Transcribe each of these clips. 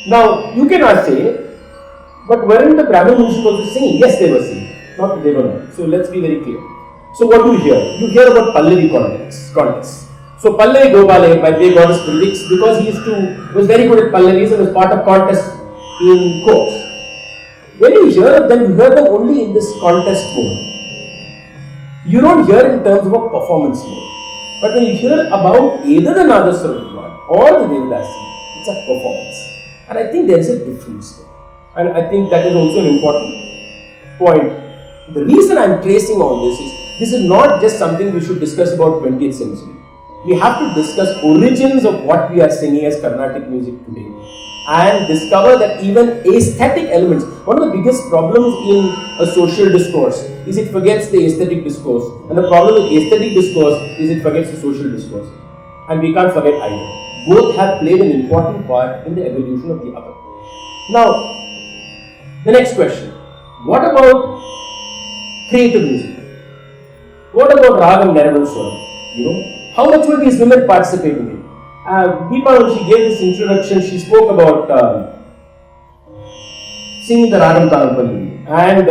Now, you cannot say, but weren't the Brahmin musicians also singing? Yes, they were singing. Not that they were not. So let's be very clear. So what do you hear? You hear about Pallavi contests. So Pallavi Gopale by the goddess predicts because he was very good at Pallavis and was part of contests in courts. When you hear of them, you hear them only in this contest mode. You don't hear in terms of a performance mode. But when you hear about either the Nagaswara or the Devadasi, it's a performance. And I think there is a difference there. And I think that is also an important point. The reason I am tracing all this is not just something we should discuss about 20th century. We have to discuss origins of what we are singing as Carnatic music today and discover that even aesthetic elements, one of the biggest problems in a social discourse is it forgets the aesthetic discourse, and the problem with aesthetic discourse is it forgets the social discourse, and we can't forget either. Both have played an important part in the evolution of the other. Now, the next question, what about creative music? What about Ragam Neravan Swaram? How much were these women participating in? Deepa, when she gave this introduction, she spoke about singing the Ragam Pallavi. And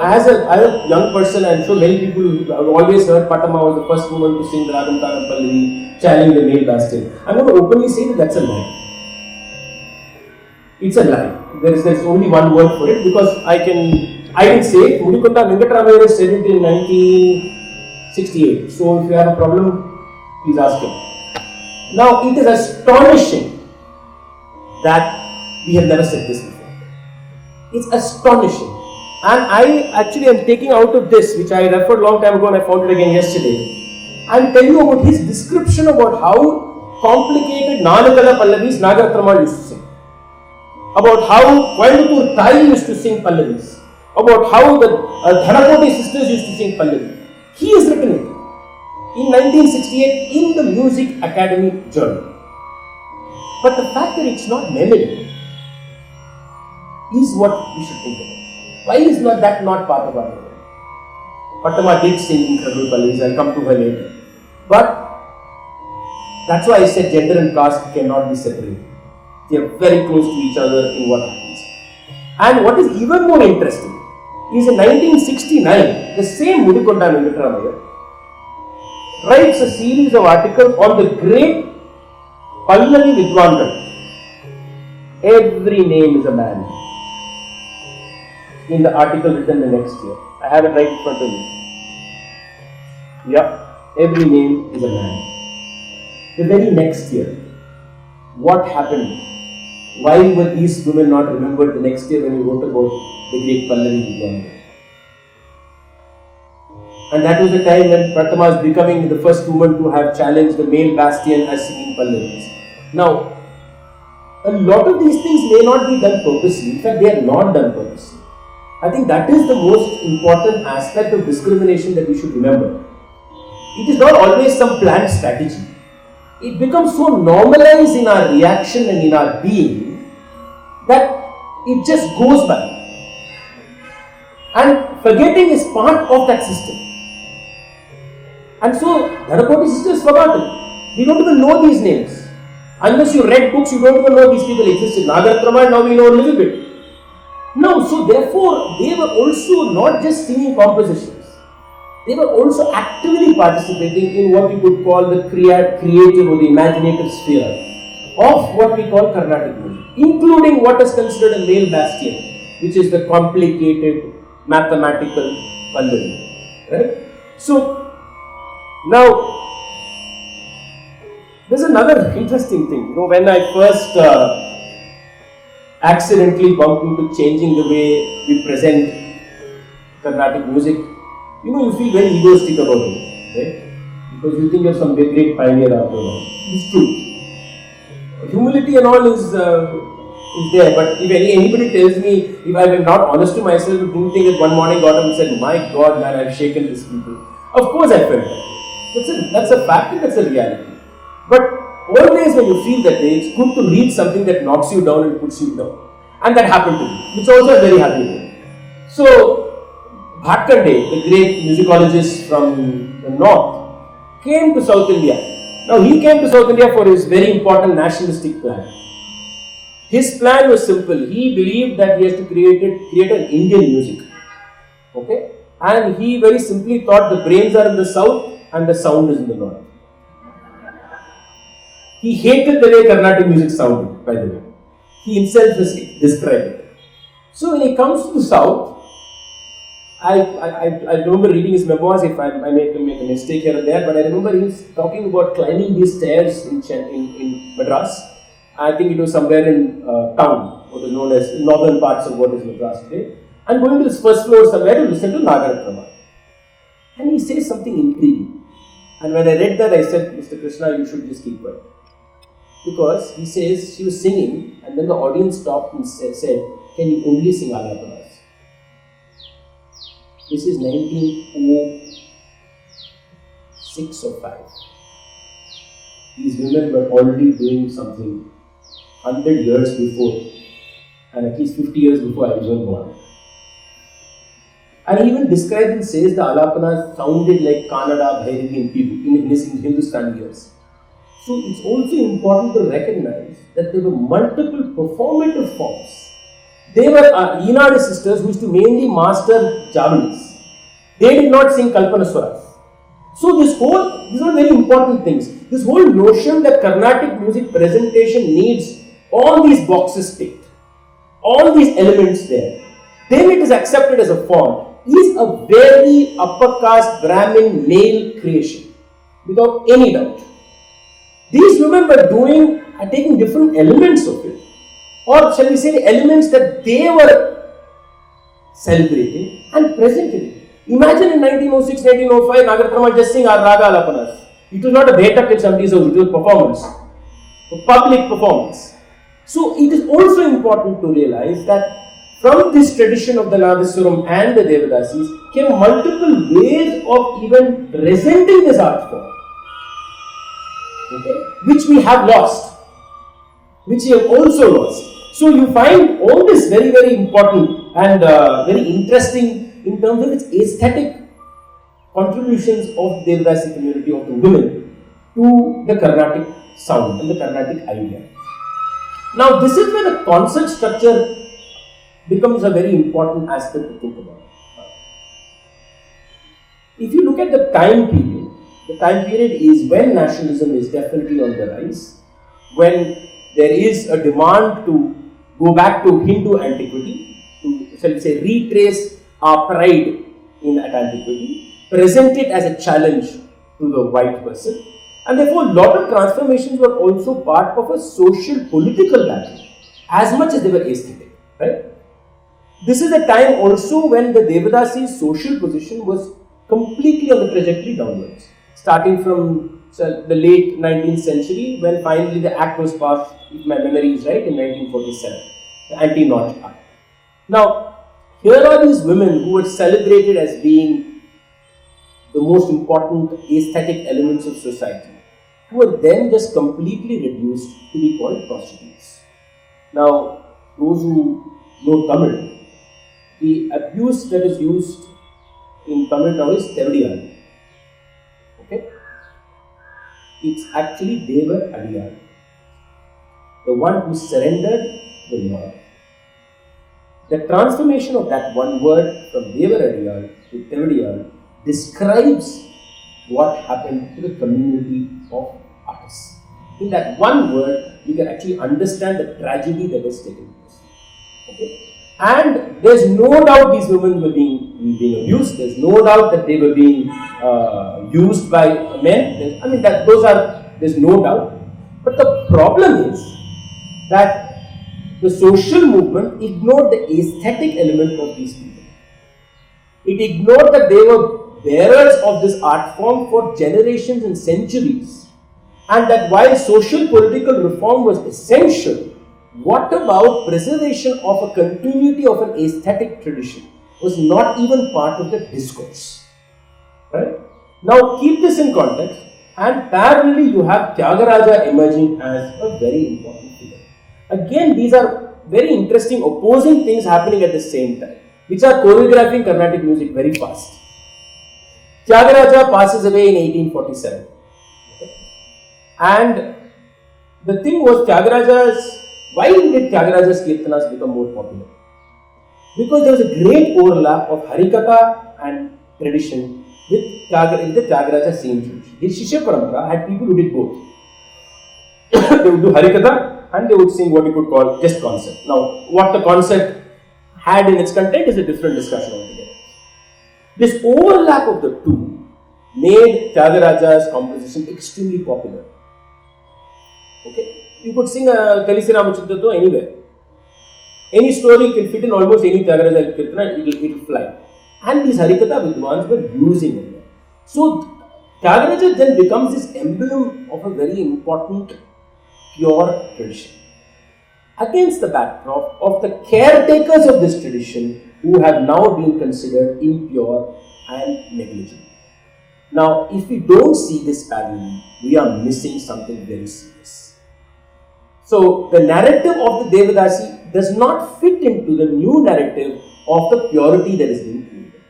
as a young person, I'm sure many people have always heard Pattammal was the first woman to sing the Ragam Pallavi, challenging the male bastion. I'm going to openly say that that's a lie. It's a lie. There's only one word for it because I didn't say it. Mudikonda Venkatramayya said it in 1968. So if you have a problem, please ask him. Now, it is astonishing that we have never said this before. It's astonishing. And I actually am taking out of this, which I referred a long time ago and I found it again yesterday. I'm telling you about his description about how complicated Nanakala Pallavis Nagataraman used to sing. About how Coimbatore Thai used to sing Pallavis. About how the Dhanakoti sisters used to sing Pallavi. He has written it in 1968 in the Music Academy Journal. But the fact that it's not melody is what we should think about. Why is that not part of our melody? Pattammal did sing incredible Pallavis, I'll come to her later. But that's why I said gender and caste cannot be separated. They are very close to each other in what happens. And what is even more interesting is in 1969, the same Mudikonda Venkatramayya writes a series of articles on the great Pallavi Vidwangal. Every name is a man. In the article written the next year. I have it right in front of me. Yeah, every name is a man. The very next year, what happened? Why were these women not remembered the next year when we wrote about the great Pallavi Vidwangal? And that was the time when Pattammal was becoming the first woman to have challenged the male bastion as singing Pallavis. Now, a lot of these things may not be done purposely. In fact, they are not done purposely. I think that is the most important aspect of discrimination that we should remember. It is not always some planned strategy. It becomes so normalized in our reaction and in our being that it just goes by. And forgetting is part of that system. And so, Dhanakoti sisters forgotten. We don't even know these names. Unless you read books, you don't even know these people existed. Nagartraman, now we know a little bit. No, so therefore, they were also not just singing compositions. They were also actively participating in what we could call the creative or the imaginative sphere of what we call Carnatic music, including what is considered a male bastion, which is the complicated mathematical Pallavi. Right? So, now, there's another interesting thing. When I first accidentally bumped into changing the way we present Carnatic music, you feel very egoistic about it, right? Because you think you're some great pioneer after all. It's true. Humility and all is there, but if anybody tells me, if I'm not honest to myself, don't think that one morning got up and said, my God, man, I've shaken these people. Of course I felt that. That's a fact and that's a reality. But always when you feel that way, it's good to read something that knocks you down and puts you down. And that happened to me, which also I'm very happy with. So, Bhatkande, the great musicologist from the north, came to South India. Now, he came to South India for his very important nationalistic plan. His plan was simple. He believed that he has to create an Indian music. Okay? And he very simply thought the brains are in the south and the sound is in the north. He hated the way Carnatic music sounded, by the way. He himself has described it. So when he comes to the south, I remember reading his memoirs, if I make a mistake here and there, but I remember he was talking about climbing these stairs in Madras. I think it was somewhere in town, what is known as northern parts of what is Madras today, and going to this first floor somewhere to listen to Nagarakrama. And he says something intriguing. And when I read that, I said, Mr. Krishna, you should just keep quiet. Because he says she was singing, and then the audience stopped and said, can you only sing Alapanas? This is 1906 or 5. These women were already doing something 100 years before, and at least 50 years before I was even born. And he even describes and says the Alapanas sounded like Kannada, Bhairavi and Pibu in his Hindustani years. So it's also important to recognize that there were multiple performative forms. They were Yenadu sisters who used to mainly master Javanis. They did not sing Kalpanaswaras. So these are very important things. This whole notion that Carnatic music presentation needs all these boxes ticked, all these elements there, then it is accepted as a form, is a very upper caste Brahmin male creation, without any doubt. These women were taking different elements of it, or shall we say the elements that they were celebrating and presenting it. Imagine in 1906, 1905, Nagarakrama just sing our Raga Alapanas. It was not a bhetak in somebody's house, it was performance, a public performance. So it is also important to realize that from this tradition of the Nagaswaram and the Devadasis came multiple ways of even presenting this art form, okay, which we have lost, which we have also lost. So you find all this very, very important and very interesting in terms of its aesthetic contributions of the Devadasi community, of the women, to the Carnatic sound and the Carnatic idea. Now this is where the concert structure becomes a very important aspect to think about. If you look at the time period is when nationalism is definitely on the rise, when there is a demand to go back to Hindu antiquity, to, shall we say, retrace our pride in antiquity, present it as a challenge to the white person, and therefore a lot of transformations were also part of a social political battle as much as they were aesthetic, right? This is a time also when the Devadasi social position was completely on the trajectory downwards, starting from the late 19th century, when finally the act was passed, if my memory is right, in 1947, the Anti-North Act. Now, here are these women who were celebrated as being the most important aesthetic elements of society, who were then just completely reduced to be called prostitutes. Now, those who know Tamil, the abuse that is used in Tamil now is Tevadiyal. Okay? It's actually Deva Adiyal, the one who surrendered to the Lord. The transformation of that one word from Deva Adiyal to Tevadiyal describes what happened to the community of artists. In that one word, you can actually understand the tragedy that has taken place. Okay? And there's no doubt these women were being abused. There's no doubt that they were being used by men. There's no doubt. But the problem is that the social movement ignored the aesthetic element of these people. It ignored that they were bearers of this art form for generations and centuries. And that while social political reform was essential, what about preservation of a continuity of an aesthetic tradition was not even part of the discourse. Right? Now keep this in context, and parallelly you have Tyagaraja emerging as a very important figure. Again, these are very interesting opposing things happening at the same time, which are choreographing Carnatic music very fast. Tyagaraja passes away in 1847. Okay? And the thing was, Tyagaraja's Why did Tyagaraja's Kirtanas become more popular? Because there was a great overlap of Harikatha and tradition with the Tyagaraja same tradition. His Shishya Parampara had people who did both. They would do Harikatha and they would sing what you could call just concept. Now, what the concept had in its content is a different discussion altogether. This overlap of the two made Tyagaraja's composition extremely popular. Okay? You could sing a Kalisi Ramachandra anywhere. Any story can fit in almost any Tyagaraja Kirtana, it will fly. And these Harikatha Vidwans were using it. So, Tyagaraja then becomes this emblem of a very important pure tradition. Against the backdrop of the caretakers of this tradition who have now been considered impure and negligent. Now, if we don't see this parallel, we are missing something very serious. So, the narrative of the Devadasi does not fit into the new narrative of the purity that is being created.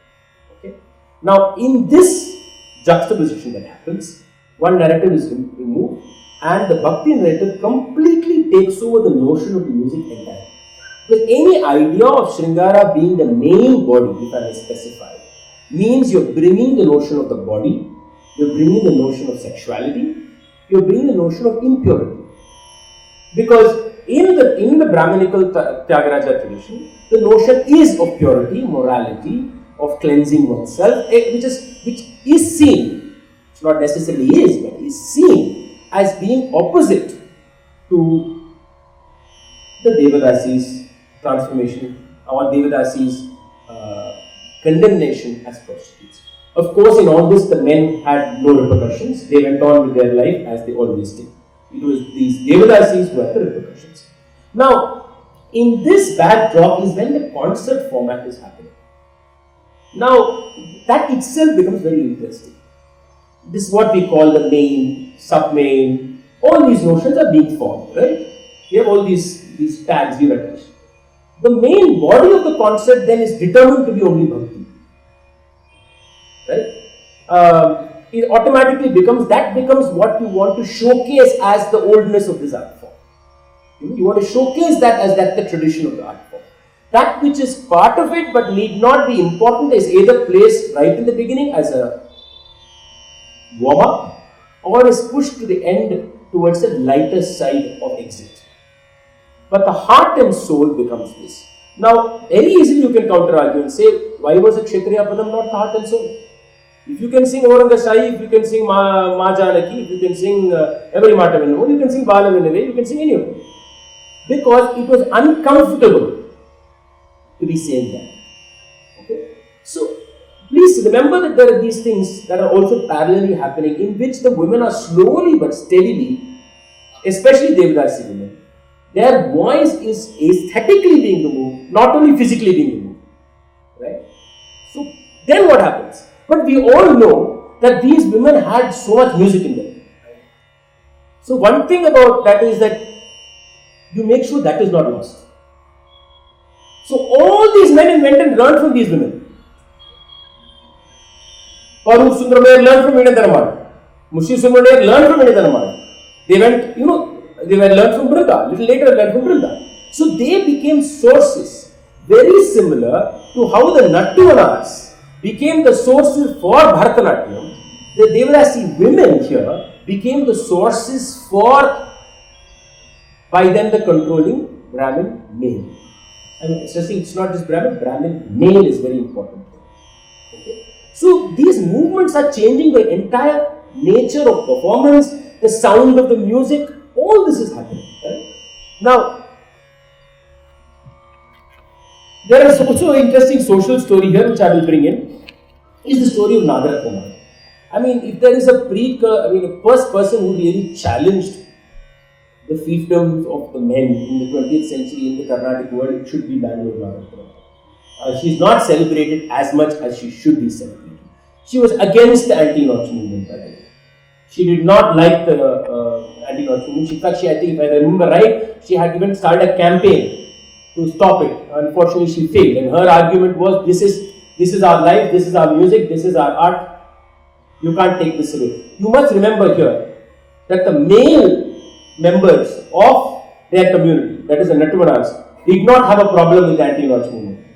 Okay? Now, in this juxtaposition that happens, one narrative is removed and the Bhakti narrative completely takes over the notion of the music entirely. Because any idea of Sringara being the main body, if I may specify, means you're bringing the notion of the body, you're bringing the notion of sexuality, you're bringing the notion of impurity. Because in the Brahminical Tyagaraja tradition, the notion is of purity, morality, of cleansing oneself, which is seen, it's not necessarily is, but is seen as being opposite to the Devadasi's transformation or Devadasi's condemnation as prostitutes. Of course, in all this, the men had no repercussions. They went on with their life as they always did. It was these Devadasis who had the repercussions. Now, in this backdrop is when the concert format is happening. Now, that itself becomes very interesting. This is what we call the main, sub-main, all these notions are being formed, right? We have all these tags we have attached. The main body of the concept then is determined to be only bhakti. Right? It automatically becomes what you want to showcase as the oldness of this art form. You want to showcase that as the tradition of the art form. That which is part of it but need not be important is either placed right in the beginning as a warm-up or is pushed to the end towards the lighter side of exit. But the heart and soul becomes this. Now, very easily you can counter-argue and say, why was a Kshatriya Padam not the heart and soul? If you can sing Rangasthala, if you can sing Ma Janaki, if you can sing Every Mata Vinno, you can sing Bala Vinave, you can sing any of them. Because it was uncomfortable to be saying that. Okay? So, please remember that there are these things that are also parallelly happening in which the women are slowly but steadily, especially Devadasi women, their voice is aesthetically being removed, not only physically being removed. Right? So, then what happens? But we all know that these women had so much music in them. So, one thing about that is that you make sure that is not lost. So, all these men went and learned from these women. Parul Sundaramayan learned from Veena Dharmada. Mushi Sundaramayan learned from Veena Dharmada. They went, they were learned from Brinda. Little later, learned from Brinda. So, they became sources very similar to how the Nattuvanas became the sources for Bharatanatyam. The Devadasi women here became the sources for, by then, the controlling Brahmin male. And it's not just Brahmin male is very important. Okay? So, these movements are changing the entire nature of performance, the sound of the music, all this is happening. Right? Now, there is also an interesting social story here which I will bring in, is the story of Nagarathamma. I mean, if there is a first person who really challenged the fiefdoms of the men in the 20th century in the Carnatic world, it should be Bangalore Nagarathamma. She is not celebrated as much as she should be celebrated. She was against the anti-Nautch movement, by the way. She did not like the anti-Nautch movement. In fact, I think if I remember right, she had even started a campaign to stop it. Unfortunately, she failed. And her argument was, this is our life, this is our music, this is our art. You can't take this away. You must remember here that the male members of their community, that is the Nattuvanas, did not have a problem with the anti-Nazi movement.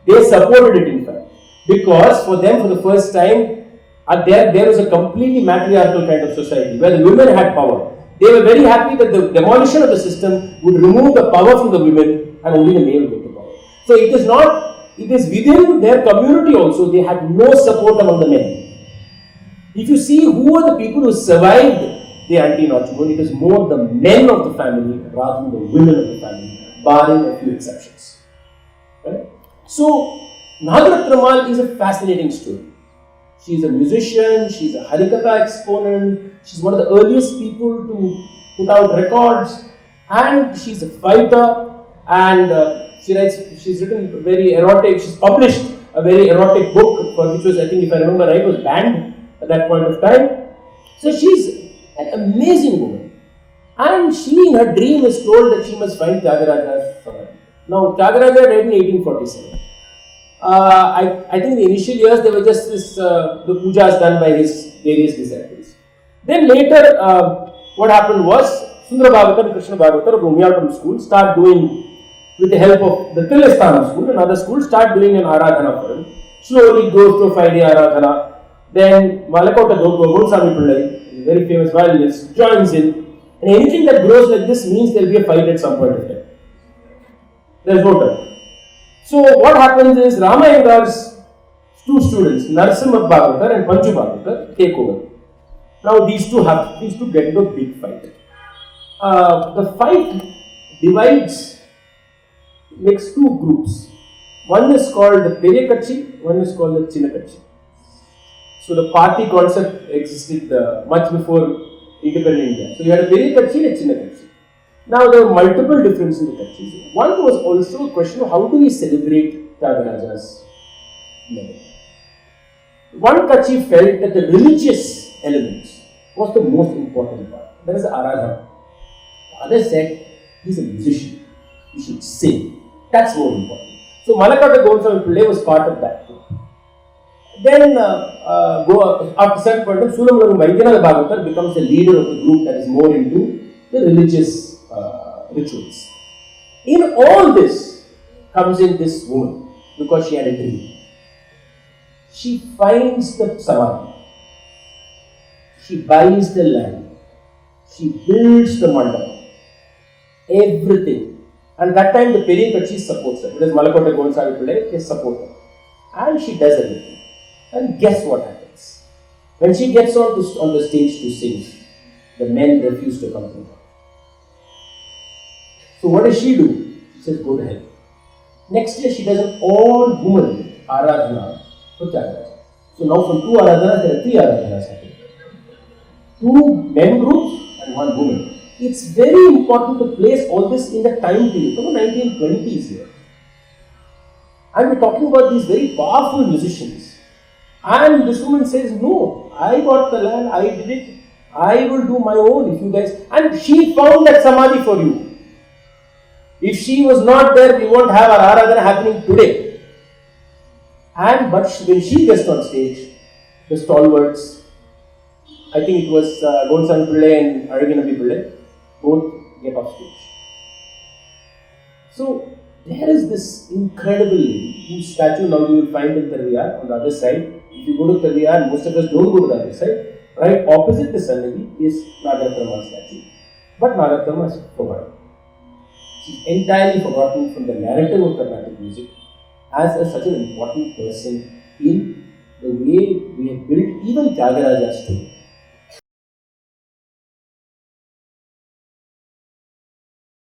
They supported it in fact, because for them, for the first time, there was a completely matriarchal kind of society where the women had power. They were very happy that the demolition of the system would remove the power from the women and only the male would get the power. So it is within their community also, they had no support among the men. If you see who are the people who survived the anti-Nazi movement, it is more the men of the family rather than the women of the family, barring a few exceptions. Right? So, Nagarathamal is a fascinating story. She is a musician, she is a Harikatha exponent, she is one of the earliest people to put out records, and she is a fighter, and she's written very erotic, she's published a very erotic book, for which was, I think if I remember right, was banned at that point of time. So she's an amazing woman, and she in her dream is told that she must find Tyagaraja's Samadhi. Now Tyagaraja died in 1847. I think in the initial years there were just the pujas done by his various disciples. Then later, what happened was Sundara Bhagavatar and Krishna Bhagavatar of Rumiyattam school start doing, with the help of the Tilasthanam school and other schools, start doing an Aradhana for him. Slowly goes to a 5-day Aradhana. Then Malakota Gonsami Pillai, very famous violinist, joins in. And anything that grows like this means there will be a fight at some point of time. There is no time. So what happens is Ramayangar's two students, Narasimha Bhagavatar and Panchu Bhagavatar, take over. Now these two get into a big fight. The fight makes two groups. One is called the Periya Kachi, one is called the Chinna Kachi. So the party concept existed much before independent India. So you had a Periya Kachi and a Chinna Kachi. Now there were multiple differences in the Kachis. One was also a question of how do we celebrate Tyagaraja's memory. One Kachi felt that the religious elements was the most important part. That is the Aradhana. The other said, he's a musician. He should sing. That's more important. So Malakota Gonsami Pillai was part of that group. Then after certain point of Sulamularu Vaidyanatha Bhagavatar becomes the leader of the group that is more into the religious rituals. In all this comes in this woman, because she had a dream. She finds the samadhi. She buys the land. She builds the mandapa. Everything. And at that time the Periya Kachi supports her. Because Malakota Gonsami Pillai, they support her. And she does everything. And guess what happens? When she gets on the stage to sing, the men refuse to accompany her. So what does she do? She says, go to hell. Next year she does an all-woman Aradhana for Tyagaraja. So now from 2 Aradhanas, there are 3 Aradhanas happening. 2 men groups and 1 woman. It's very important to place all this in the time period, from the 1920s here. And we're talking about these very powerful musicians. And this woman says, no, I got the land, I did it, I will do my own if you guys. And she found that samadhi for you. If she was not there, we won't have our Aradhana happening today. But when she gets on stage, the stalwarts, I think it was Gonsami Pillai and Azhaginapi Pillai, both get off stage. So there is this incredible lady whose statue now you will find in Tarviyar on the other side. If you go to Tarviyar, most of us don't go to the other side. Right opposite the Sannidhi is Nagarathamal's statue. But Nagarathamal is forgotten. She is entirely forgotten from the narrative of Carnatic music as such an important person in the way we have built even Tyagaraja's story.